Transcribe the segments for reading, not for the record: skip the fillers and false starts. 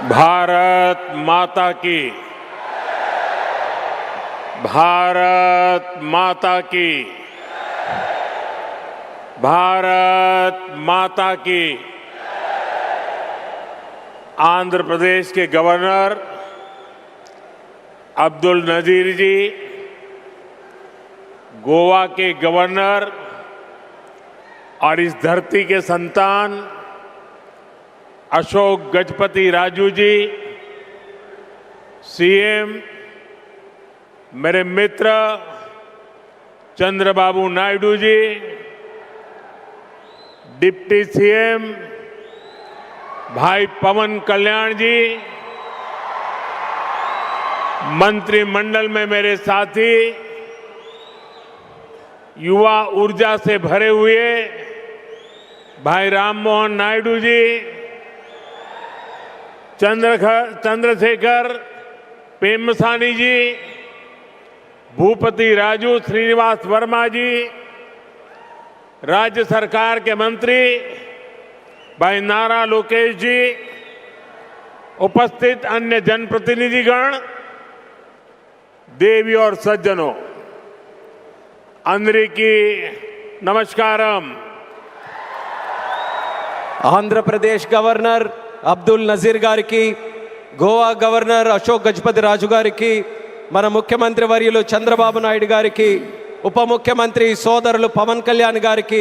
भारत माता की, भारत माता की, भारत माता की। आंध्र प्रदेश के गवर्नर अब्दुल नजीर जी, गोवा के गवर्नर और इस धरती के संतान अशोक गजपति राजू जी, सीएम मेरे मित्र चंद्रबाबू नायडू जी, डिप्टी सीएम भाई पवन कल्याण जी, मंत्रिमंडल में मेरे साथी, युवा ऊर्जा से भरे हुए भाई राममोहन नायडू जी, चंद्रशेखर पेम्मसानी जी, भूपति राजू श्रीनिवास वर्मा जी, राज्य सरकार के मंत्री भाई नारा लोकेश जी, उपस्थित अन्य जनप्रतिनिधिगण, देवी और सज्जनों, अंदरिकी नमस्कारम। आंध्र प्रदेश गवर्नर అబ్దుల్ నజీర్ గారికి, గోవా గవర్నర్ అశోక్ గజపతి రాజు గారికి, మన ముఖ్యమంత్రి వర్యులు చంద్రబాబు నాయుడు గారికి, ఉప ముఖ్యమంత్రి సోదరులు పవన్ కళ్యాణ్ గారికి,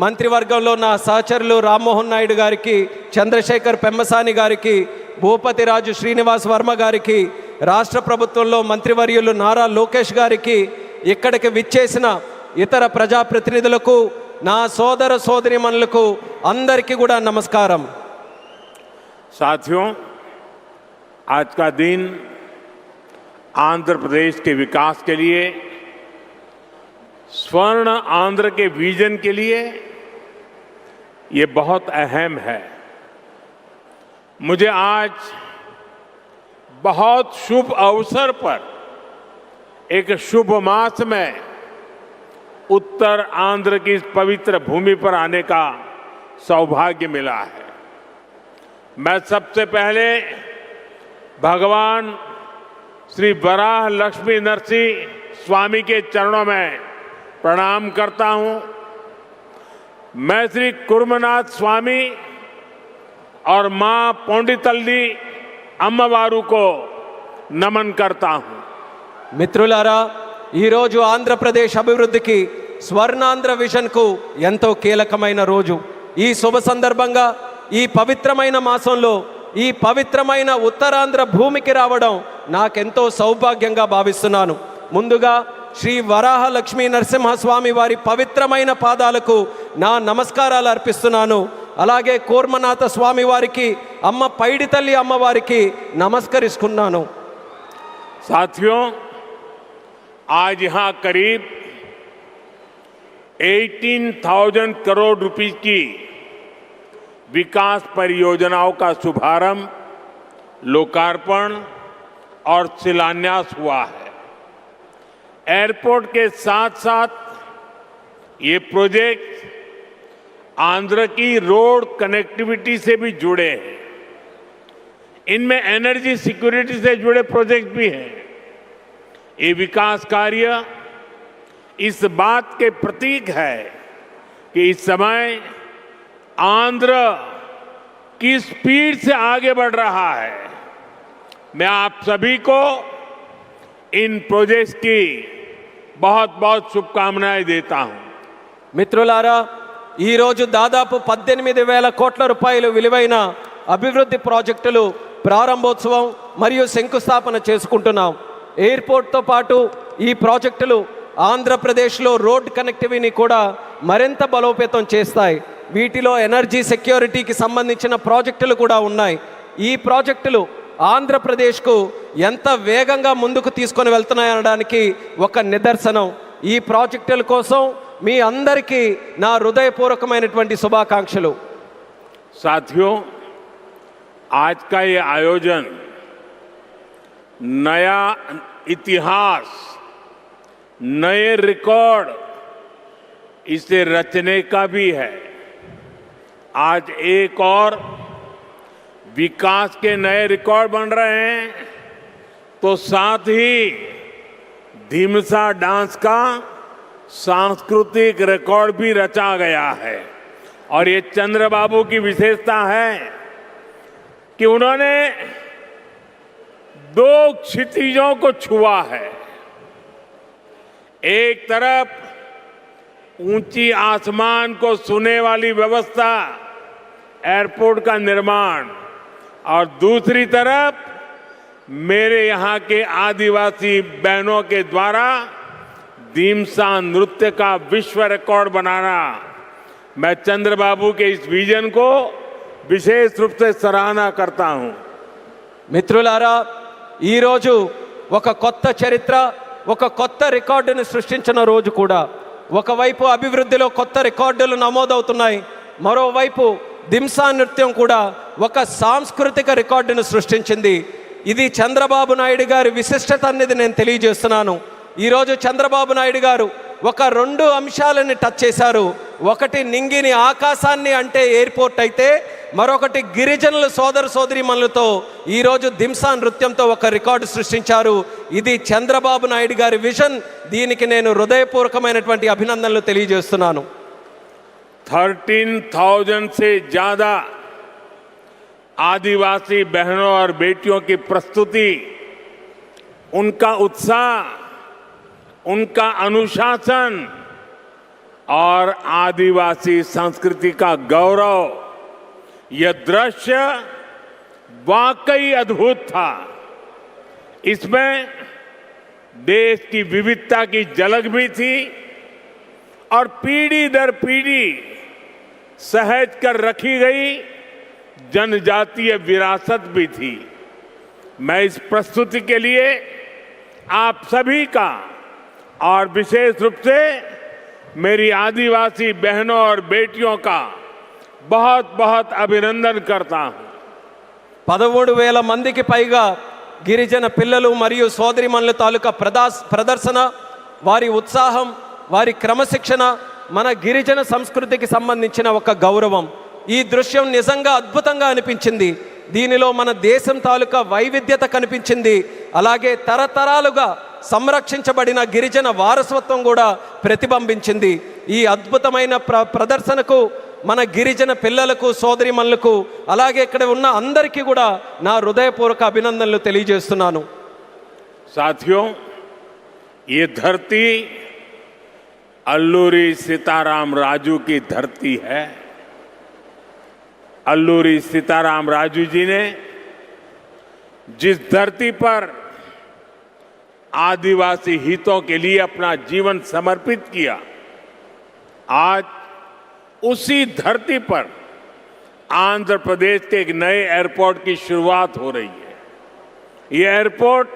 మంత్రివర్గంలో నా సహచరులు రామ్మోహన్ నాయుడు గారికి, చంద్రశేఖర్ పెమ్మసాని గారికి, భూపతి రాజు శ్రీనివాస్ వర్మ గారికి, రాష్ట్ర ప్రభుత్వంలో మంత్రివర్యులు నారా లోకేష్ గారికి, ఇక్కడికి విచ్చేసిన ఇతర ప్రజాప్రతినిధులకు, నా సోదర సోదరీమణులకు అందరికీ కూడా నమస్కారం। साथियों, आज का दिन आंध्र प्रदेश के विकास के लिए, स्वर्ण आंध्र के विजन के लिए ये बहुत अहम है। मुझे आज बहुत शुभ अवसर पर एक शुभ मास में उत्तर आंध्र की इस पवित्र भूमि पर आने का सौभाग्य मिला है। मैं सबसे पहले भगवान श्री वराह लक्ष्मी नरसिंह स्वामी के चरणों में प्रणाम करता हूं। मैं श्री कुर्मनाथ स्वामी और मां पोंडितल्ली अम्मवारू को नमन करता हूं। మిత్రులారా, ఈరోజు ఆంధ్రప్రదేశ్ అభివృద్ధికి స్వర్ణాంధ్ర విజన్కు ఎంతో కీలకమైన రోజు। ఈ శుభ సందర్భంగా ఈ పవిత్రమైన మాసంలో ఈ పవిత్రమైన ఉత్తరాంధ్ర భూమికి రావడం నాకెంతో సౌభాగ్యంగా భావిస్తున్నాను। ముందుగా శ్రీ వరాహ లక్ష్మీ నరసింహస్వామి వారి పవిత్రమైన పాదాలకు నా నమస్కారాలు అర్పిస్తున్నాను। అలాగే కూర్మనాథ స్వామి వారికి, అమ్మ పైడితల్లి అమ్మవారికి నమస్కరిస్తున్నాను। साथियों, आज यहां करीब 18,000 करोड़ रुपए की विकास परियोजनाओं का शुभारंभ, लोकार्पण और शिलान्यास हुआ है। एयरपोर्ट के साथ साथ ये प्रोजेक्ट आंध्र की रोड कनेक्टिविटी से भी जुड़े हैं। इनमें एनर्जी सिक्योरिटी से जुड़े प्रोजेक्ट भी हैं। ये विकास कार्य इस बात के प्रतीक है कि इस समय आंध्र की स्पीड से आगे बढ़ रहा है। मैं आप सभी को इन प्रोजेक्ट्स की बहुत बहुत शुभकामनाएं देता हूं। మిత్రులారా, ఈరోజు దాదాపు 18,000 కోట్ల రూపాయలు విలువైన అభివృద్ధి ప్రాజెక్టులు ప్రారంభోత్సవం మరియు శంకుస్థాపన చేసుకుంటున్నాం। ఎయిర్పోర్ట్తో పాటు ఈ ప్రాజెక్టులు ఆంధ్రప్రదేశ్లో రోడ్ కనెక్టివిటీని కూడా మరింత బలోపేతం చేస్తాయి। వీటిలో ఎనర్జీ సెక్యూరిటీకి సంబంధించిన ప్రాజెక్టులు కూడా ఉన్నాయి। ఈ ప్రాజెక్టులు ఆంధ్రప్రదేశ్కు ఎంత వేగంగా ముందుకు తీసుకొని వెళ్తున్నాయనడానికి ఒక నిదర్శనం। ఈ ప్రాజెక్టుల కోసం మీ అందరికీ నా హృదయపూర్వకమైనటువంటి శుభాకాంక్షలు। साथियों, आज का ये आयोजन नया इतिहास, नए रिकॉर्ड इसे रचने का भी है। आज एक और विकास के नए रिकॉर्ड बन रहे हैं, तो साथ ही ढीमसा डांस का सांस्कृतिक रिकॉर्ड भी रचा गया है। और ये चंद्रबाबू की विशेषता है कि उन्होंने दो क्षितिजों को छुआ है। एक तरफ ऊंची आसमान को छूने वाली व्यवस्था, एयरपोर्ट का निर्माण, और दूसरी तरफ मेरे यहाँ के आदिवासी बहनों के द्वारा ढीमसा नृत्य का विश्व रिकॉर्ड बनाना। मैं चंद्रबाबू के इस विजन को विशेष रूप से सराहना करता हूं। మిత్రులారా, ఈరోజు ఒక కొత్త చరిత్ర, ఒక కొత్త రికార్డును సృష్టించిన రోజు కూడా. ఒకవైపు అభివృద్ధిలో కొత్త రికార్డులు నమోదవుతున్నాయి, మరోవైపు దింసా నృత్యం కూడా ఒక సాంస్కృతిక రికార్డును సృష్టించింది. ఇది చంద్రబాబు నాయుడు గారి విశిష్టత అనేది నేను తెలియజేస్తున్నాను. ఈరోజు చంద్రబాబు నాయుడు గారు ఒక రెండు అంశాలని టచ్ చేశారు. ఒకటి నింగిని ఆకాశాన్ని అంటే ఎయిర్పోర్ట్ అయితే, మరొకటి గిరిజనుల సోదర సోదరీమణులతో ఈరోజు దింసా నృత్యంతో ఒక రికార్డు సృష్టించారు. ఇది చంద్రబాబు నాయుడు గారి విజన్. దీనికి నేను హృదయపూర్వకమైనటువంటి అభినందనలు తెలియజేస్తున్నాను. 13,000 से ज्यादा आदिवासी बहनों और बेटियों की प्रस्तुति, उनका उत्साह, उनका अनुशासन और आदिवासी संस्कृति का गौरव, यह दृश्य वाकई अद्भुत था। इसमें देश की विविधता की झलक भी थी और पीढ़ी दर पीढ़ी सहेज कर रखी गई जनजातीय विरासत भी थी। मैं इस प्रस्तुति के लिए आप सभी का और विशेष रूप से मेरी आदिवासी बहनों और बेटियों का बहुत बहुत अभिनंदन करता हूं. 13,000 మందికి పైగా గిరిజన పిల్లలు మరియు సోదరిమణుల తాలూకా ప్రదర్శన, వారి ఉత్సాహం, వారి క్రమశిక్షణ మన గిరిజన సంస్కృతికి సంబంధించిన ఒక గౌరవం. ఈ దృశ్యం నిజంగా అద్భుతంగా అనిపించింది. దీనిలో మన దేశం తాలూకా వైవిధ్యత కనిపించింది. అలాగే తరతరాలుగా సంరక్షించబడిన గిరిజన వారసత్వం కూడా ప్రతిబింబించింది. ఈ అద్భుతమైన ప్రదర్శనకు మన గిరిజన పిల్లలకు, సోదరిమణులకు, అలాగే ఇక్కడ ఉన్న అందరికీ కూడా నా హృదయపూర్వక అభినందనలు తెలియజేస్తున్నాను. साथियों, ये धरती अल्लूरी सीताराम राजू की धरती है. अल्लूरी सीताराम राजू जी ने जिस धरती पर आदिवासी हितों के लिए अपना जीवन समर्पित किया, आज उसी धरती पर आंध्र प्रदेश के एक नए एयरपोर्ट की शुरुआत हो रही है. ये एयरपोर्ट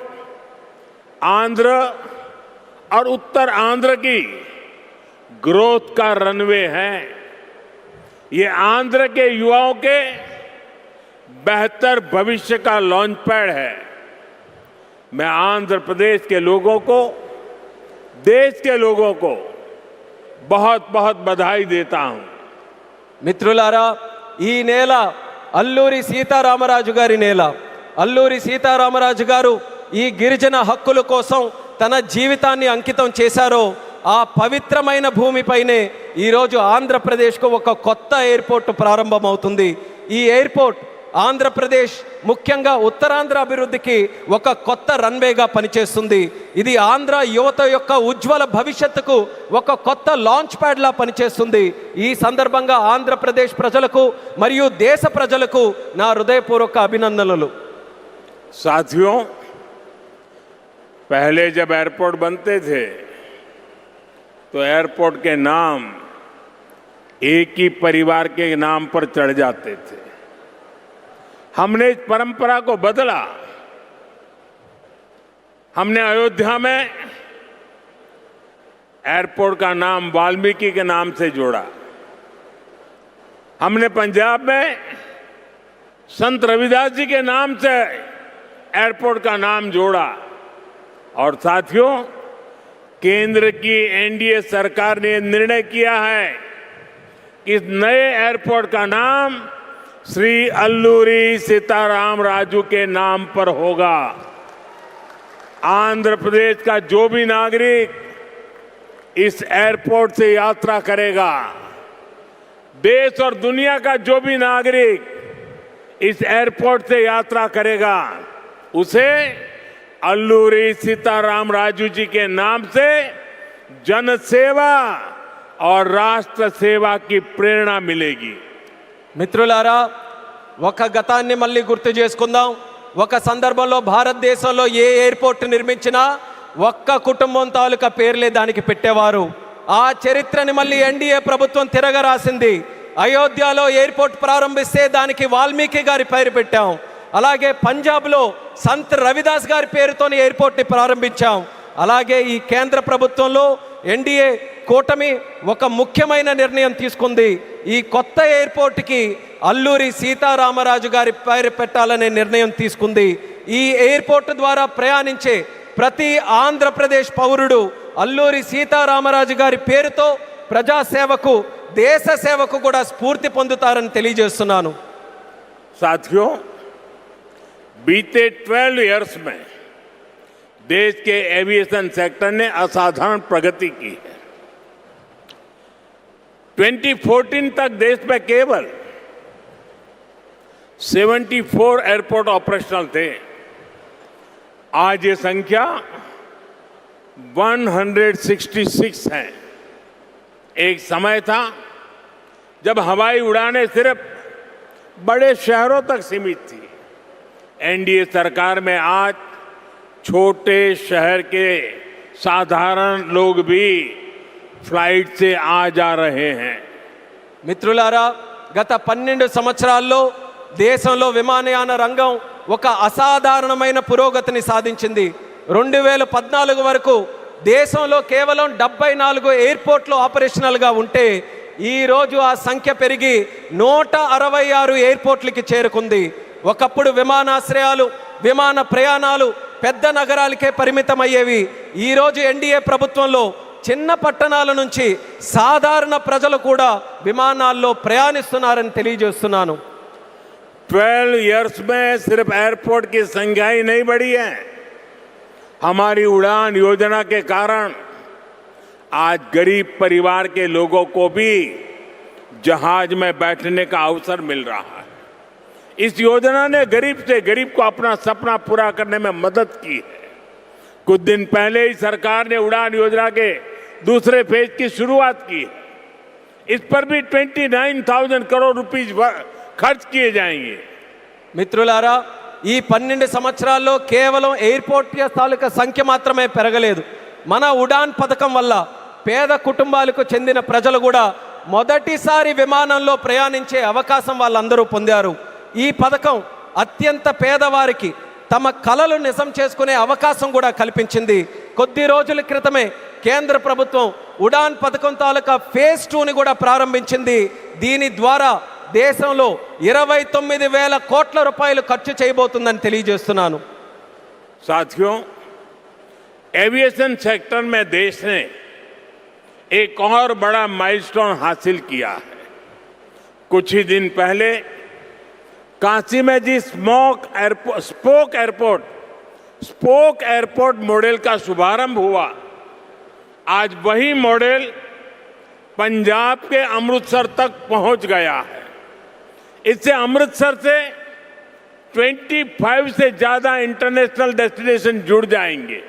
आंध्र और उत्तर आंध्र की ग्रोथ का रनवे है. ये आंध्र के युवाओं के बेहतर भविष्य का लॉन्च पैड है. मैं आंध्र प्रदेश के लोगों को, देश के लोगों को बहुत बहुत बधाई देता हूं. మిత్రులారా, ఈ నేల అల్లూరి సీతారామరాజు గారి నేల. అల్లూరి సీతారామరాజు గారు ఈ గిరిజన హక్కుల కోసం తన జీవితాన్ని అంకితం చేశారో ఆ పవిత్రమైన భూమిపైనే ఈరోజు ఆంధ్రప్రదేశ్కు ఒక కొత్త ఎయిర్పోర్ట్ ప్రారంభమవుతుంది. ఈ ఎయిర్పోర్ట్ ఆంధ్రప్రదేశ్, ముఖ్యంగా ఉత్తరాంధ్ర అభివృద్ధికి ఒక కొత్త రన్వేగా పనిచేస్తుంది. ఇది ఆంధ్ర యువత యొక్క ఉజ్వల భవిష్యత్తుకు ఒక కొత్త లాంచ్ ప్యాడ్లా పనిచేస్తుంది. ఈ సందర్భంగా ఆంధ్రప్రదేశ్ ప్రజలకు మరియు దేశ ప్రజలకు నా హృదయపూర్వక అభినందనలు. साथियों, पहले जब एयरपोर्ट बनते थे तो एयरपोर्ट के नाम एक ही परिवार के नाम पर चढ़ जाते थे. हमने इस परंपरा को बदला. हमने अयोध्या में एयरपोर्ट का नाम वाल्मीकि के नाम से जोड़ा. हमने पंजाब में संत रविदास जी के नाम से एयरपोर्ट का नाम जोड़ा. और साथियों, केंद्र की एनडीए सरकार ने निर्णय किया है इस नए एयरपोर्ट का नाम श्री अल्लूरी सीताराम राजू के नाम पर होगा। आंध्र प्रदेश का जो भी नागरिक इस एयरपोर्ट से यात्रा करेगा, देश और दुनिया का जो भी नागरिक इस एयरपोर्ट से यात्रा करेगा, उसे अल्लूरी सीताराम राजू जी के नाम से जनसेवा और राष्ट्र सेवा की प्रेरणा मिलेगी। మిత్రులారా, ఒక గతాన్ని మళ్ళీ గుర్తు చేసుకుందాం. ఒక సందర్భంలో భారతదేశంలో ఏ ఎయిర్పోర్ట్ నిర్మించినా ఒక్క కుటుంబం తాలూకా పేర్లే దానికి పెట్టేవారు. ఆ చరిత్రని మళ్ళీ ఎన్డీఏ ప్రభుత్వం తిరగరాసింది. అయోధ్యలో ఎయిర్పోర్ట్ ప్రారంభిస్తే దానికి వాల్మీకి గారి పేరు పెట్టాం. అలాగే పంజాబ్లో సంత్ రవిదాస్ గారి పేరుతోని ఎయిర్పోర్ట్ని ప్రారంభించాం. అలాగే ఈ కేంద్ర ప్రభుత్వంలో ఎన్డీఏ కూటమి ఒక ముఖ్యమైన నిర్ణయం తీసుకుంది. ఈ కొత్త ఎయిర్పోర్ట్కి అల్లూరి సీతారామరాజు గారి పేరు పెట్టాలనే నిర్ణయం తీసుకుంది. ఈ ఎయిర్పోర్ట్ ద్వారా ప్రయాణించే ప్రతి ఆంధ్రప్రదేశ్ పౌరుడు అల్లూరి సీతారామరాజు గారి పేరుతో ప్రజాసేవకు, దేశ సేవకు కూడా స్ఫూర్తి పొందుతారని తెలియజేస్తున్నాను. साथियों, बीते 12 इयर्स में देश के एविएशन सेक्टर ने असाधारण प्रगति की है। 2014 तक देश में केवल 74 एयरपोर्ट ऑपरेशनल थे। आज ये संख्या 166 है। एक समय था जब हवाई उड़ानें सिर्फ बड़े शहरों तक सीमित थी। एनडीए सरकार में आज छोटे शहर के साधारण लोग भी फ्लाइट से आ जा रहे हैं। మిత్రులారా, గత 12 సంవత్సరాల్లో దేశంలో విమానయాన రంగం ఒక అసాధారణమైన పురోగతిని సాధించింది. 2014 వరకు దేశంలో కేవలం 74 ఎయిర్పోర్ట్లు ఆపరేషనల్గా ఉంటే ఈరోజు ఆ సంఖ్య పెరిగి 166 ఎయిర్పోర్ట్లకి చేరుకుంది. ఒకప్పుడు విమానాశ్రయాలు, విమాన ప్రయాణాలు పెద్ద నగరాలకే పరిమితమయ్యేవి. ఈరోజు ఎన్డీఏ ప్రభుత్వంలో చిన్న పట్టణాల నుంచి సాధారణ ప్రజలు కూడా విమానాల్లో ప్రయాణిస్తున్నారని తెలియజేస్తున్నాను. 12 इयर्स में सिर्फ एयरपोर्ट की संख्या ही नहीं बढ़ी है, हमारी उड़ान योजना के कारण आज गरीब परिवार के लोगों को भी जहाज में बैठने का अवसर मिल रहा है। इस योजना ने गरीब से गरीब को अपना सपना पूरा करने में मदद की है। कुछ दिन पहले ही सरकार ने उड़ान योजना के दूसरे फेज की शुरुआत की है। इस पर भी 29,000 करोड़ रुपीस खर्च किए जाएंगे। మిత్రులారా, ఈ 12 సంవత్సరాల్లో కేవలం ఎయిర్పోర్ట్ తాలూకా సంఖ్య మాత్రమే పెరగలేదు. మన ఉడాన్ పథకం వల్ల పేద కుటుంబాలకు చెందిన ప్రజలు కూడా మొదటిసారి విమానంలో ప్రయాణించే అవకాశం వాళ్ళందరూ పొందారు. ఈ పథకం అత్యంత పేదవారికి తమ కలలు నిజం చేసుకునే అవకాశం కూడా కల్పించింది. కొద్ది రోజుల క్రితమే కేంద్ర ప్రభుత్వం ఉడాన్ పథకం తాలూకా ఫేజ్ 2ని కూడా ప్రారంభించింది. దీని ద్వారా దేశంలో 29,000 కోట్ల రూపాయలు ఖర్చు చేయబోతుందని తెలియజేస్తున్నాను. साथियों, एविएशन सेक्टर में देश ने एक और बड़ा माइलस्टोन हासिल किया है। कुछ ही दिन पहले काशी में जी स्पोक एयरपोर्ट मॉडल का शुभारंभ हुआ। आज वही मॉडल पंजाब के अमृतसर तक पहुंच गया है। इससे अमृतसर से 25 से ज्यादा इंटरनेशनल डेस्टिनेशन जुड़ जाएंगे।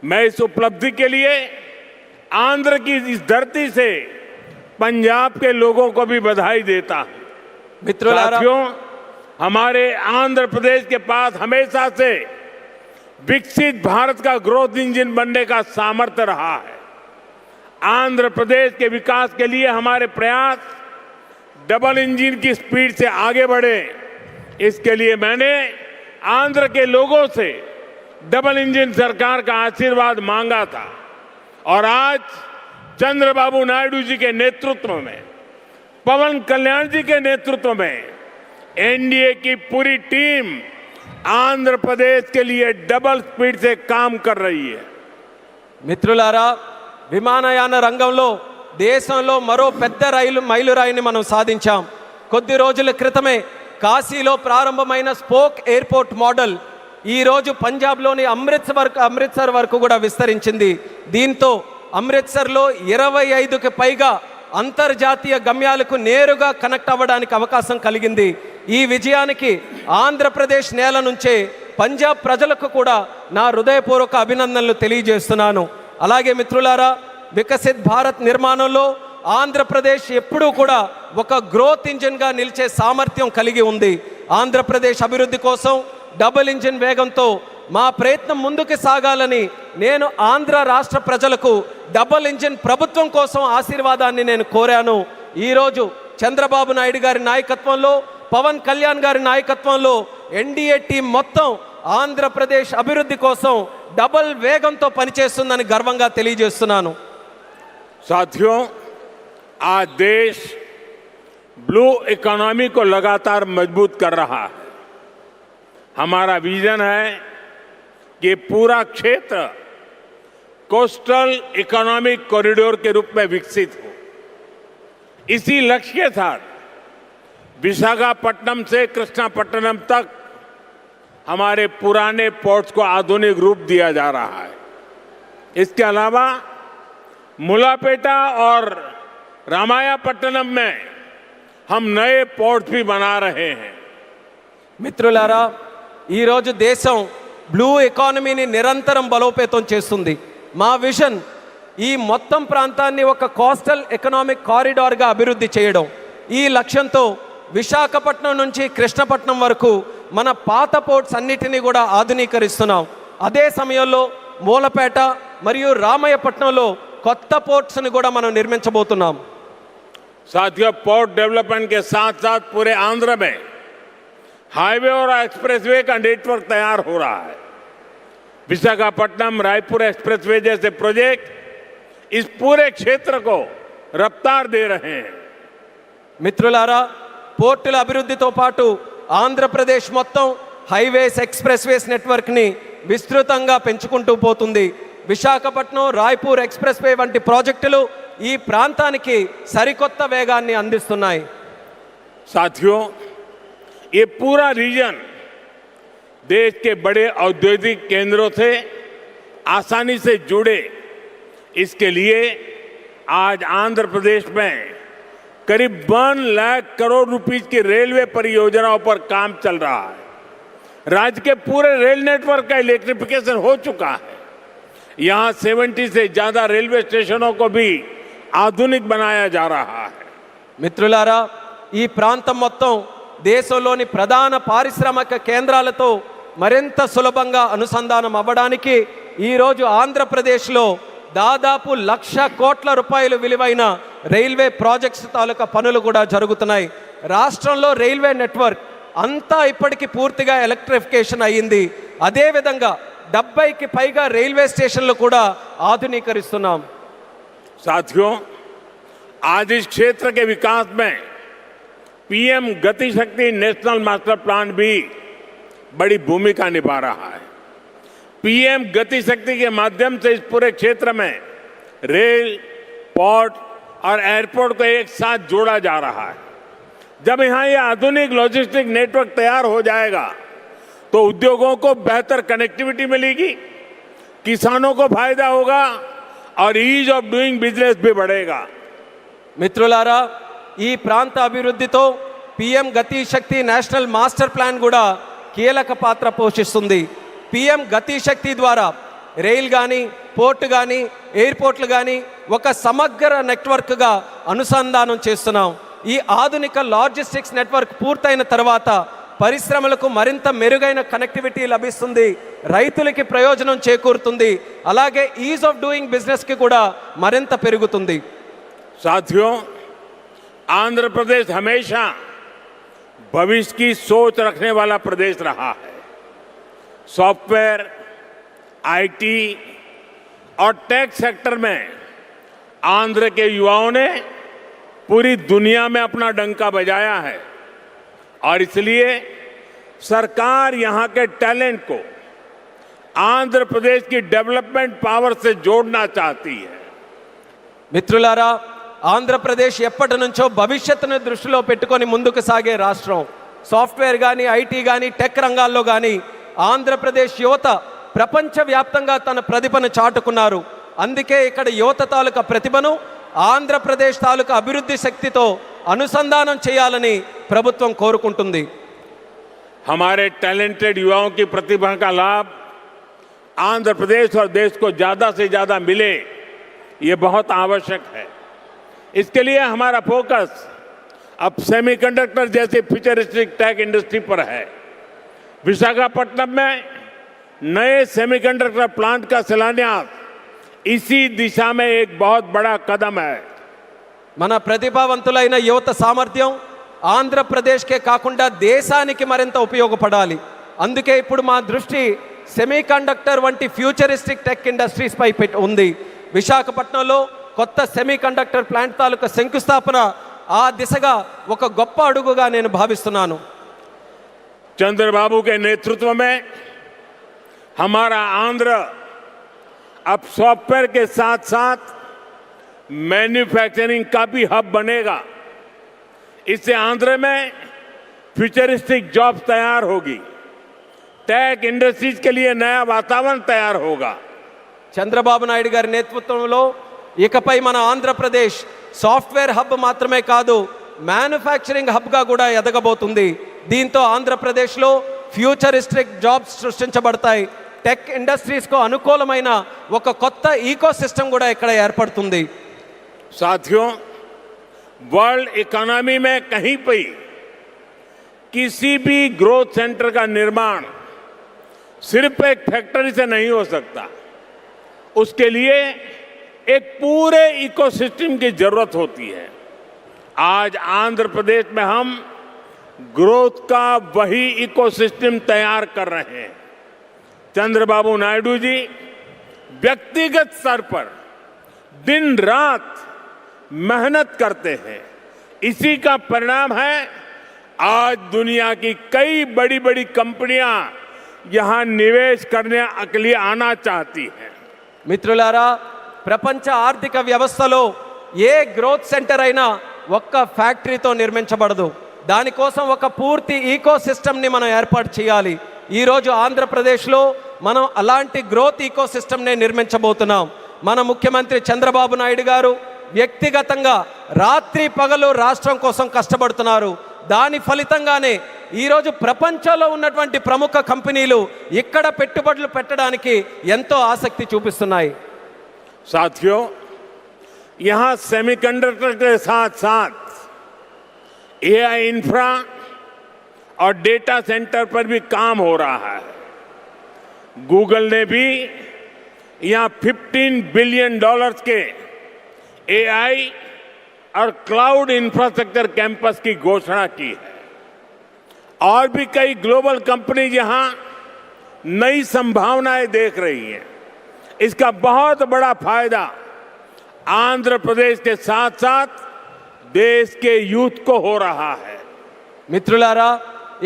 मैं इस उपलब्धि के लिए आंध्र की इस धरती से पंजाब के लोगों को भी बधाई देता हूं। साथियों, हमारे आंध्र प्रदेश के पास हमेशा से विकसित भारत का ग्रोथ इंजन बनने का सामर्थ्य रहा है। आंध्र प्रदेश के विकास के लिए हमारे प्रयास डबल इंजन की स्पीड से आगे बढ़े। इसके लिए मैंने आंध्र के लोगों से डबल इंजन सरकार का आशीर्वाद मांगा था और आज चंद्रबाबू नायडू जी के नेतृत्व में, पवन कल्याण जी के नेतृत्व में एनडीए की पूरी टीम आंध्र प्रदेश के लिए डबल स्पीड से काम कर रही है। మిత్రులారా, విమానయాన రంగంలో దేశంలో మరో పెద్ద మైలురాయిని మనం సాధించాం. కొద్ది రోజుల క్రితమే కాశీలో ప్రారంభమైన స్పోక్ ఎయిర్పోర్ట్ మోడల్ ఈరోజు పంజాబ్లోని అమృత్సర్ వరకు కూడా విస్తరించింది. దీంతో అమృత్సర్లో 25కి పైగా అంతర్జాతీయ గమ్యాలకు నేరుగా కనెక్ట్ అవ్వడానికి అవకాశం కలిగింది. ఈ విజయానికి ఆంధ్రప్రదేశ్ నేల నుంచే పంజాబ్ ప్రజలకు కూడా నా హృదయపూర్వక అభినందనలు తెలియజేస్తున్నాను. అలాగే మిత్రులారా, వికసిత్ భారత్ నిర్మాణంలో ఆంధ్రప్రదేశ్ ఎప్పుడూ కూడా ఒక గ్రోత్ ఇంజిన్గా నిలిచే సామర్థ్యం కలిగి ఉంది. ఆంధ్రప్రదేశ్ అభివృద్ధి కోసం డబుల్ ఇంజిన్ వేగంతో మా ప్రయత్నం ముందుకు సాగాలని నేను ఆంధ్ర రాష్ట్ర ప్రజలకు డబుల్ ఇంజిన్ ప్రభుత్వం కోసం ఆశీర్వాదాన్ని నేను కోరాను. ఈరోజు చంద్రబాబు నాయుడు గారి నాయకత్వంలో, పవన్ కళ్యాణ్ గారి నాయకత్వంలో ఎన్డీఏ టీం మొత్తం ఆంధ్రప్రదేశ్ అభివృద్ధి కోసం డబుల్ వేగంతో పనిచేస్తుందని గర్వంగా తెలియజేస్తున్నాను. साथियों, आज देश ब्लू इकोनॉमी को लगातार मजबूत कर रहा है. हमारा विजन है कि पूरा क्षेत्र कोस्टल इकोनॉमिक कॉरिडोर के रूप में विकसित हो. इसी लक्ष्य के साथ विशाखापट्टनम से कृष्णापट्टनम तक हमारे पुराने पोर्ट्स को आधुनिक रूप दिया जा रहा है. इसके अलावा मुलापेटा और रामायापट्टनम में हम नए पोर्ट भी बना रहे हैं. మిత్రులారా, ఈరోజు దేశం బ్లూ ఎకానమీని నిరంతరం బలోపేతం చేస్తుంది. మా విజన్ ఈ మొత్తం ప్రాంతాన్ని ఒక కోస్టల్ ఎకనామిక్ కారిడార్గా అభివృద్ధి చేయడం. ఈ లక్ష్యంతో విశాఖపట్నం నుంచి కృష్ణపట్నం వరకు మన పాత పోర్ట్స్ అన్నిటినీ కూడా ఆధునీకరిస్తున్నాం. అదే సమయంలో మూలపేట మరియు రామయ్యపట్నంలో కొత్త పోర్ట్స్ని కూడా మనం నిర్మించబోతున్నాం. साथियों, पोर्ट डेवलपमेंट के साथ साथ पूरे आंध्र में हाईवे और एक्सप्रेसवे का नेटवर्क तैयार हो रहा है. विशाखापट्टनम रायपुर एक्सप्रेसवे जैसे प्रोजेक्ट इस पूरे क्षेत्र को रफ्तार दे रहे हैं. మిత్రులారా, పోర్టుల అభివృద్ధితో పాటు ఆంధ్రప్రదేశ్ మొత్తం హైవేస్, ఎక్స్ప్రెస్వేస్ నెట్వర్క్ని విస్తృతంగా పెంచుకుంటూ పోతుంది. విశాఖపట్నం రాయ్పూర్ ఎక్స్ప్రెస్వే వంటి ప్రాజెక్టులు ఈ ప్రాంతానికి సరికొత్త వేగాన్ని అందిస్తున్నాయి. साथियों, ये पूरा रीजन देश के बड़े औद्योगिक केंद्रों से आसानी से जुड़े. इसके लिए आज आंध्र प्रदेश में करीब 1 लाख करोड़ रुपए की रेलवे परियोजनाओं पर काम चल रहा है. राज्य के पूरे रेल नेटवर्क का इलेक्ट्रिफिकेशन हो चुका है. यहाँ 70 से ज्यादा रेलवे स्टेशनों को भी आधुनिक बनाया जा रहा है. మిత్రులారా, ఈ ప్రాంతం మొత్తం దేశంలోని ప్రధాన పారిశ్రామిక కేంద్రాలతో మరింత సులభంగా అనుసంధానం అవ్వడానికి ఈరోజు ఆంధ్రప్రదేశ్లో దాదాపు 1,00,000 కోట్ల రూపాయలు విలువైన రైల్వే ప్రాజెక్ట్స్ తాలూకా పనులు కూడా జరుగుతున్నాయి. రాష్ట్రంలో రైల్వే నెట్వర్క్ అంతా ఇప్పటికీ పూర్తిగా ఎలక్ట్రిఫికేషన్ అయ్యింది. అదేవిధంగా 70కి పైగా రైల్వే స్టేషన్లు కూడా ఆధునీకరిస్తున్నాం. साथियों, आज इस क्षेत्र के विकास में पीएम गति शक्ति नेशनल मास्टर प्लान भी बड़ी भूमिका निभा रहा है. पीएम गति शक्ति के माध्यम से इस पूरे क्षेत्र में रेल, पोर्ट और एयरपोर्ट को एक साथ जोड़ा जा रहा है. जब यहाँ ये आधुनिक लॉजिस्टिक नेटवर्क तैयार हो जाएगा तो उद्योगों को बेहतर कनेक्टिविटी मिलेगी, किसानों को फायदा होगा और ईज ऑफ डूइंग बिजनेस भी बढ़ेगा. మిత్రులారా, ఈ ప్రాంత అభివృద్ధితో పిఎం గతి శక్తి నేషనల్ మాస్టర్ ప్లాన్ కూడా కీలక పాత్ర పోషిస్తుంది. పిఎం గతి శక్తి ద్వారా రైల్ కానీ, పోర్టు కానీ, ఎయిర్పోర్ట్లు కానీ ఒక సమగ్ర నెట్వర్క్గా అనుసంధానం చేస్తున్నాం. ఈ ఆధునిక లాజిస్టిక్స్ నెట్వర్క్ పూర్తయిన తర్వాత పరిశ్రమలకు మరింత మెరుగైన కనెక్టివిటీ లభిస్తుంది, రైతులకి ప్రయోజనం చేకూరుతుంది, అలాగే ఈజ్ ఆఫ్ డూయింగ్ బిజినెస్కి కూడా మరింత పెరుగుతుంది. साथियों, आंध्र प्रदेश हमेशा भविष्य की सोच रखने वाला प्रदेश रहा है. सॉफ्टवेयर, आईटी और टेक सेक्टर में आंध्र के युवाओं ने पूरी दुनिया में अपना डंका बजाया है और इसलिए सरकार यहां के टैलेंट को आंध्र प्रदेश की डेवलपमेंट पावर से जोड़ना चाहती है. మిత్రులారా, ఆంధ్రప్రదేశ్ ఎప్పటి నుంచో భవిష్యత్తును దృష్టిలో పెట్టుకొని ముందుకు సాగే రాష్ట్రం. సాఫ్ట్వేర్ కానీ, ఐటీ కానీ, టెక్ రంగాల్లో కానీ ఆంధ్రప్రదేశ్ యువత ప్రపంచవ్యాప్తంగా తన ప్రతిభను చాటుకున్నారు. అందుకే ఇక్కడ యువత తాలూకా ప్రతిభను ఆంధ్రప్రదేశ్ తాలూకా అభివృద్ధి శక్తితో అనుసంధానం చేయాలని ప్రభుత్వం కోరుకుంటుంది. हमारे टैलेंटेड युवाओं की प्रतिभा का लाभ आंध्र प्रदेश और देश को ज्यादा से ज्यादा मिले, ये बहुत आवश्यक है. इसके लिए हमारा फोकस अब सेमीकंडक्टर जैसे फ्यूचरिस्टिक टेक इंडस्ट्री पर है. विशाखापट्टनम में नए सेमीकंडक्टर प्लांट का शिलान्यास इसी दिशा में एक बहुत बड़ा कदम है. మన ప్రతిభావంతులైన యువత సామర్థ్యం ఆంధ్రప్రదేశ్కే కాకుండా దేశానికి మరింత ఉపయోగపడాలి. అందుకే ఇప్పుడు మా దృష్టి సెమీకండక్టర్ వంటి ఫ్యూచరిస్టిక్ టెక్ ఇండస్ట్రీస్ పై ఉంది. విశాఖపట్నంలో కొత్త సెమీకండక్టర్ ప్లాంట్ తాలూకా శంకుస్థాపన ఆ దిశగా ఒక గొప్ప అడుగుగా నేను భావిస్తున్నాను. चंद्रबाबू के नेतृत्व में हमारा आंध्र अब सॉफ्टवेयर के साथ साथ मैन्युफैक्चरिंग का भी हब बनेगा. इससे आंध्र में फ्यूचरिस्टिक जॉब्स तैयार होगी, टेक इंडस्ट्रीज के लिए नया वातावरण तैयार होगा. చంద్రబాబు నాయుడు గారి నేతృత్వంలో ఇకపై మన ఆంధ్రప్రదేశ్ సాఫ్ట్వేర్ హబ్ మాత్రమే కాదు, మ్యానుఫ్యాక్చరింగ్ హబ్గా కూడా ఎదగబోతుంది. దీంతో ఆంధ్రప్రదేశ్లో ఫ్యూచరిస్టిక్ జాబ్స్ సృష్టించబడతాయి. టెక్ ఇండస్ట్రీస్కు అనుకూలమైన ఒక కొత్త ఈకో సిస్టమ్ కూడా ఇక్కడ ఏర్పడుతుంది. साथियों, वर्ल्ड इकोनॉमी में कहीं पर किसी भी ग्रोथ सेंटर का निर्माण सिर्फ एक फैक्ट्री से नहीं हो सकता. उसके लिए एक पूरे इकोसिस्टम की जरूरत होती है. आज आंध्र प्रदेश में हम ग्रोथ का वही इकोसिस्टम तैयार कर रहे हैं. चंद्रबाबू नायडू जी व्यक्तिगत स्तर पर दिन रात मेहनत करते हैं. इसी का परिणाम है आज दुनिया की कई बड़ी बड़ी कंपनियां यहां निवेश करने के लिए आना चाहती हैं. మిత్రులారా, ప్రపంచ ఆర్థిక వ్యవస్థలో ఏ గ్రోత్ సెంటర్ అయినా ఒక్క ఫ్యాక్టరీతో నిర్మించబడదు. దానికోసం ఒక పూర్తి ఈకో సిస్టమ్ని మనం ఏర్పాటు చేయాలి. ఈరోజు ఆంధ్రప్రదేశ్లో మనం అలాంటి గ్రోత్ ఈకో సిస్టమ్నే నిర్మించబోతున్నాం. మన ముఖ్యమంత్రి చంద్రబాబు నాయుడు గారు వ్యక్తిగతంగా రాత్రి పగలు రాష్ట్రం కోసం కష్టపడుతున్నారు. దాని ఫలితంగానే ఈరోజు ప్రపంచంలో ఉన్నటువంటి ప్రముఖ కంపెనీలు ఇక్కడ పెట్టుబడులు పెట్టడానికి ఎంతో ఆసక్తి చూపిస్తున్నాయి. साथियों, यहां सेमीकंडक्टर के साथ साथ एआई इंफ्रा और डेटा सेंटर पर भी काम हो रहा है. गूगल ने भी यहां $15 बिलियन के एआई और क्लाउड इंफ्रास्ट्रक्चर कैंपस की घोषणा की है. और भी कई ग्लोबल कंपनी यहां नई संभावनाएं देख रही हैं. इसका बहुत बड़ा फायदा आंध्र प्रदेश के साथ साथ देश के यूथ को हो रहा है. మిత్రులారా,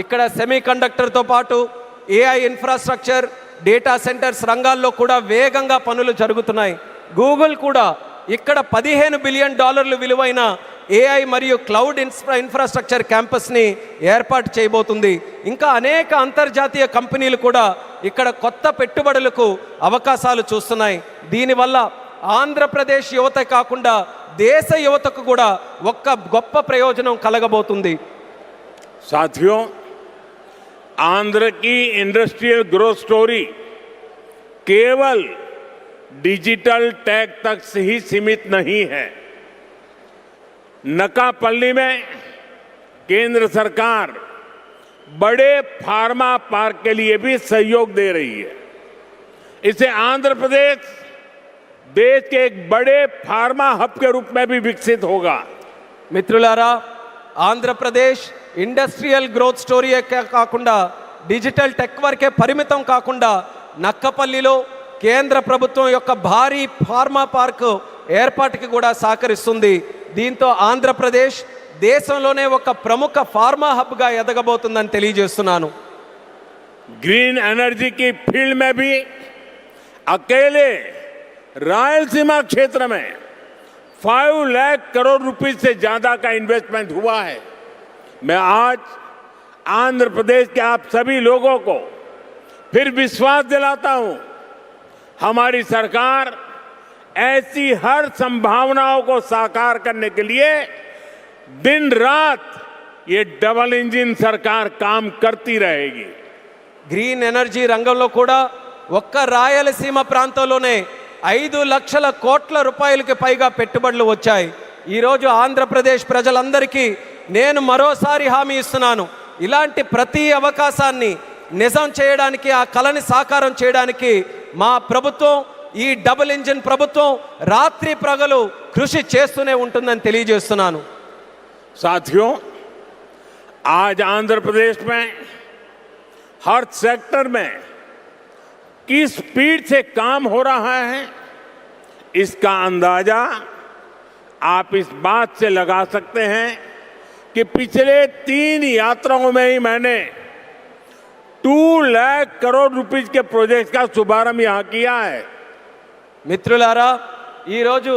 ఇక్కడ సెమీకండక్టర్తో పాటు ఏఐ ఇన్ఫ్రాస్ట్రక్చర్, డేటా సెంటర్స్ రంగాల్లో కూడా వేగంగా పనులు జరుగుతున్నాయి. గూగుల్ కూడా ఇక్కడ $15 బిలియన్ విలువైన ఏఐ మరియు క్లౌడ్ ఇన్ఫ్రాస్ట్రక్చర్ క్యాంపస్ని ఏర్పాటు చేయబోతుంది. ఇంకా అనేక అంతర్జాతీయ కంపెనీలు కూడా ఇక్కడ కొత్త పెట్టుబడులకు అవకాశాలు చూస్తున్నాయి. దీనివల్ల ఆంధ్రప్రదేశ్ యువత కాకుండా దేశ యువతకు కూడా ఒక్క గొప్ప ప్రయోజనం కలగబోతుంది. साथियों, आंध्र की इंडस्ट्रियल ग्रोथ स्टोरी केवल डिजिटल टैग तक से ही सीमित नहीं है. नकापल्ली में केंद्र सरकार बड़े फार्मा पार्क के लिए भी सहयोग दे रही है. इससे आंध्र प्रदेश देश के एक बड़े फार्मा हब के रूप में भी विकसित होगा. మిత్రులారా, ఆంధ్రప్రదేశ్ ఇండస్ట్రియల్ గ్రోత్ స్టోరీ కాకుండా డిజిటల్ టెక్ వరకే పరిమితం కాకుండా నక్కపల్లిలో కేంద్ర ప్రభుత్వం యొక్క భారీ ఫార్మా పార్క్ ఏర్పాటుకి కూడా సహకరిస్తుంది. దీంతో ఆంధ్రప్రదేశ్ దేశంలోనే ఒక ప్రముఖ ఫార్మా హబ్గా ఎదగబోతుందని తెలియజేస్తున్నాను. ग्रीन एनर्जी की फील्ड में भी अकेले रायलसीमा क्षेत्र में 5 लाख करोड़ रुपए से ज्यादा का इन्वेस्टमेंट हुआ है। मैं आज आंध्र प्रदेश के आप सभी लोगों को फिर विश्वास दिलाता हूं, हमारी सरकार ऐसी हर संभावनाओं को साकार करने के लिए दिन रात ये डबल इंजन सरकार काम करती रहेगी। గ్రీన్ ఎనర్జీ రంగంలో కూడా ఒక్క రాయలసీమ ప్రాంతంలోనే 5 లక్షల కోట్ల రూపాయలకి పైగా పెట్టుబడులు వచ్చాయి. ఈరోజు ఆంధ్రప్రదేశ్ ప్రజలందరికీ నేను మరోసారి హామీ ఇస్తున్నాను, ఇలాంటి ప్రతి అవకాశాన్ని నిజం చేయడానికి, ఆ కలని సాకారం చేయడానికి మా ప్రభుత్వం, ఈ డబుల్ ఇంజిన్ ప్రభుత్వం రాత్రి పగలు కృషి చేస్తూనే ఉంటుందని తెలియజేస్తున్నాను. साथियों, आज आंध्र प्रदेश में हर सेक्टर में किस स्पीड से काम हो रहा है, इसका अंदाजा आप इस बात से लगा सकते हैं कि पिछले 3 यात्राओं में ही मैंने 2 लाख करोड़ रुपए के प्रोजेक्ट का शुभारंभ यहां किया है। మిత్రులారా, ఈరోజు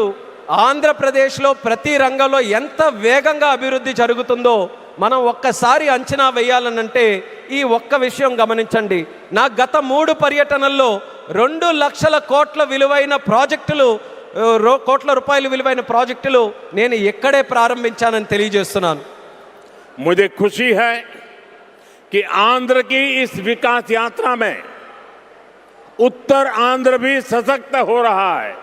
ఆంధ్రప్రదేశ్లో ప్రతి రంగంలో ఎంత వేగంగా అభివృద్ధి జరుగుతుందో మనం ఒక్కసారి అంచనా వేయాలనంటే ఈ ఒక్క విషయం గమనించండి. నా గత 3 పర్యటనల్లో 2 లక్షల కోట్ల విలువైన ప్రాజెక్టులు, కోట్ల రూపాయల విలువైన ప్రాజెక్టులు నేను ఎక్కడే ప్రారంభించానని తెలియజేస్తున్నాను. मुझे खुशी है कि आंध्र की इस विकास यात्रा में उत्तर आंध्र भी सशक्त हो रहा है।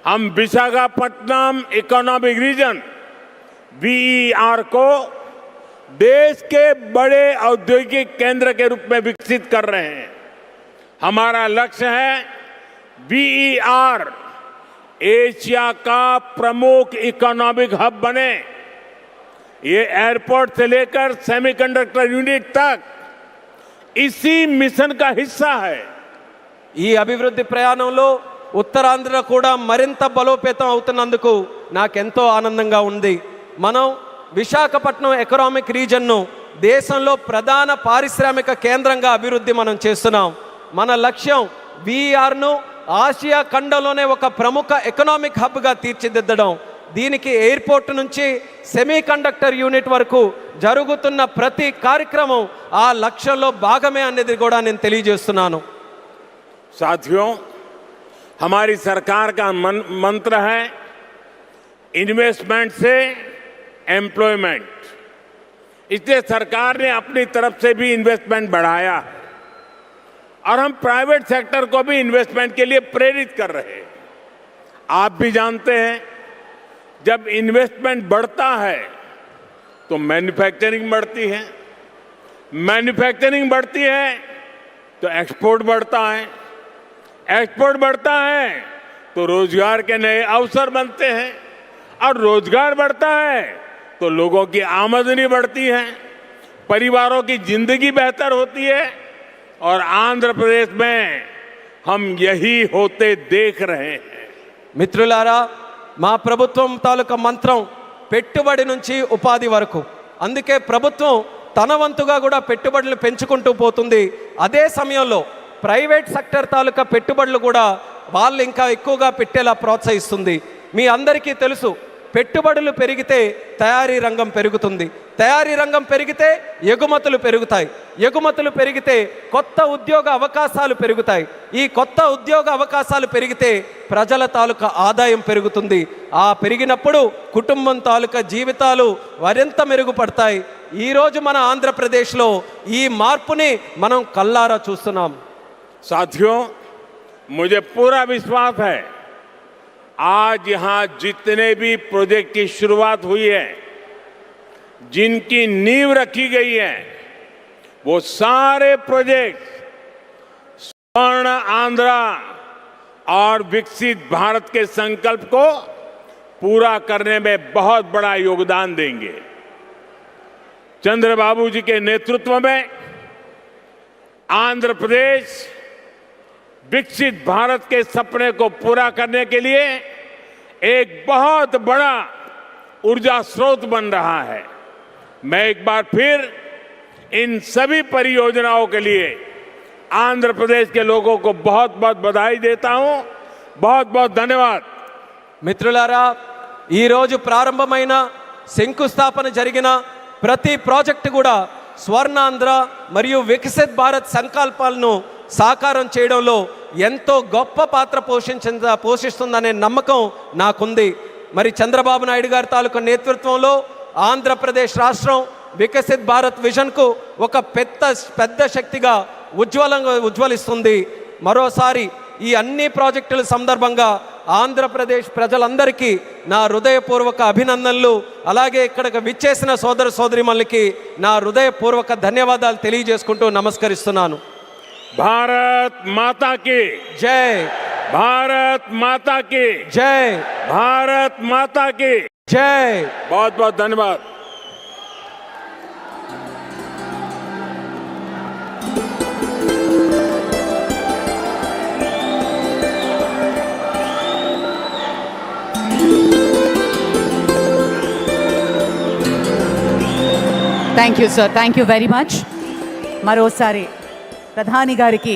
हम विशाखापट्टनम इकोनॉमिक रीजन VER को देश के बड़े औद्योगिक केंद्र के रूप में विकसित कर रहे हैं। हमारा लक्ष्य है VER एशिया का प्रमुख इकोनॉमिक हब बने। ये एयरपोर्ट से लेकर सेमीकंडक्टर यूनिट तक इसी मिशन का हिस्सा है। ఈ అభివృద్ధి ప్రయాణంలో ఉత్తరాంధ్ర కూడా మరింత బలోపేతం అవుతున్నందుకు నాకెంతో ఆనందంగా ఉంది. మనం విశాఖపట్నం ఎకనామిక్ రీజన్ను దేశంలో ప్రధాన పారిశ్రామిక కేంద్రంగా అభివృద్ధి మనం చేస్తున్నాం. మన లక్ష్యం VERను ఆసియా ఖండంలోనే ఒక ప్రముఖ ఎకనామిక్ హబ్గా తీర్చిదిద్దడం. దీనికి ఎయిర్పోర్ట్ నుంచి సెమీ కండక్టర్ యూనిట్ వరకు జరుగుతున్న ప్రతి కార్యక్రమం ఆ లక్ష్యంలో భాగమే అనేది కూడా నేను తెలియజేస్తున్నాను. साथियों, हमारी सरकार का मंत्र है इन्वेस्टमेंट से एम्प्लॉयमेंट। इसलिए सरकार ने अपनी तरफ से भी इन्वेस्टमेंट बढ़ाया है और हम प्राइवेट सेक्टर को भी इन्वेस्टमेंट के लिए प्रेरित कर रहे हैं। आप भी जानते हैं, जब इन्वेस्टमेंट बढ़ता है तो मैन्युफैक्चरिंग बढ़ती है, मैन्युफैक्चरिंग बढ़ती है तो एक्सपोर्ट बढ़ता है, एक्सपोर्ट बढ़ता है तो रोजगार के नए अवसर बनते हैं और रोजगार बढ़ता है तो लोगों की आमदनी बढ़ती है, परिवारों की जिंदगी बेहतर होती है और आंध्र प्रदेश में हम यही होते देख रहे हैं। మిత్రులారా, మా ప్రభుత్వం తాలూకా మంత్రం పెట్టుబడి నుంచి ఉపాధి వరకు. అందుకే ప్రభుత్వం తన వంతుగా కూడా పెట్టుబడులు పెంచుకుంటూ పోతుంది. అదే సమయంలో ప్రైవేట్ సెక్టర్ తాలూకా పెట్టుబడులు కూడా వాళ్ళు ఇంకా ఎక్కువగా పెట్టేలా ప్రోత్సహిస్తుంది. మీ అందరికీ తెలుసు, పెట్టుబడులు పెరిగితే తయారీ రంగం పెరుగుతుంది, తయారీ రంగం పెరిగితే ఎగుమతులు పెరుగుతాయి, ఎగుమతులు పెరిగితే కొత్త ఉద్యోగ అవకాశాలు పెరుగుతాయి, ఈ కొత్త ఉద్యోగ అవకాశాలు పెరిగితే ప్రజల తాలూకా ఆదాయం పెరుగుతుంది. ఆ పెరిగినప్పుడు కుటుంబం తాలూకా జీవితాలు మరింత మెరుగుపడతాయి. ఈరోజు మన ఆంధ్రప్రదేశ్లో ఈ మార్పుని మనం కల్లారా చూస్తున్నాం. साथियों, मुझे पूरा विश्वास है आज यहां जितने भी प्रोजेक्ट की शुरुआत हुई है, जिनकी नींव रखी गई है, वो सारे प्रोजेक्ट स्वर्ण आंध्रा और विकसित भारत के संकल्प को पूरा करने में बहुत बड़ा योगदान देंगे। चंद्रबाबू जी के नेतृत्व में आंध्र प्रदेश विकसित भारत के सपने को पूरा करने के लिए एक बहुत बड़ा ऊर्जा स्रोत बन रहा है। मैं एक बार फिर इन सभी परियोजनाओं के लिए आंध्र प्रदेश के लोगों को बहुत बहुत बधाई देता हूं। बहुत बहुत धन्यवाद। మిత్రులారా, ఈరోజు ప్రారంభమైన శంకుస్థాపన జరిగిన ప్రతి ప్రాజెక్టు కూడా స్వర్ణాంధ్ర మరియు వికసిత్ భారత్ సంకల్పాలను సాకారం చేయడంలో ఎంతో గొప్ప పాత్ర పోషిస్తుందనే నమ్మకం నాకుంది. మరి చంద్రబాబు నాయుడు గారి తాలూకు నేతృత్వంలో ఆంధ్రప్రదేశ్ రాష్ట్రం వికసిత్ భారత్ విజన్కు ఒక పెద్ద శక్తిగా ఉజ్వలిస్తుంది. మరోసారి ఈ అన్ని ప్రాజెక్టుల సందర్భంగా ఆంధ్రప్రదేశ్ ప్రజలందరికీ నా హృదయపూర్వక అభినందనలు, అలాగే ఇక్కడికి విచ్చేసిన సోదర సోదరిమణులకి నా హృదయపూర్వక ధన్యవాదాలు తెలియజేసుకుంటూ నమస్కరిస్తున్నాను. భారత్ మాతా की జై, भारत माता की జై, भारत माता की జై. बहुत बहुत धन्यवाद. Thank you sir, thank you very much. మరోసారి ప్రధాని గారికి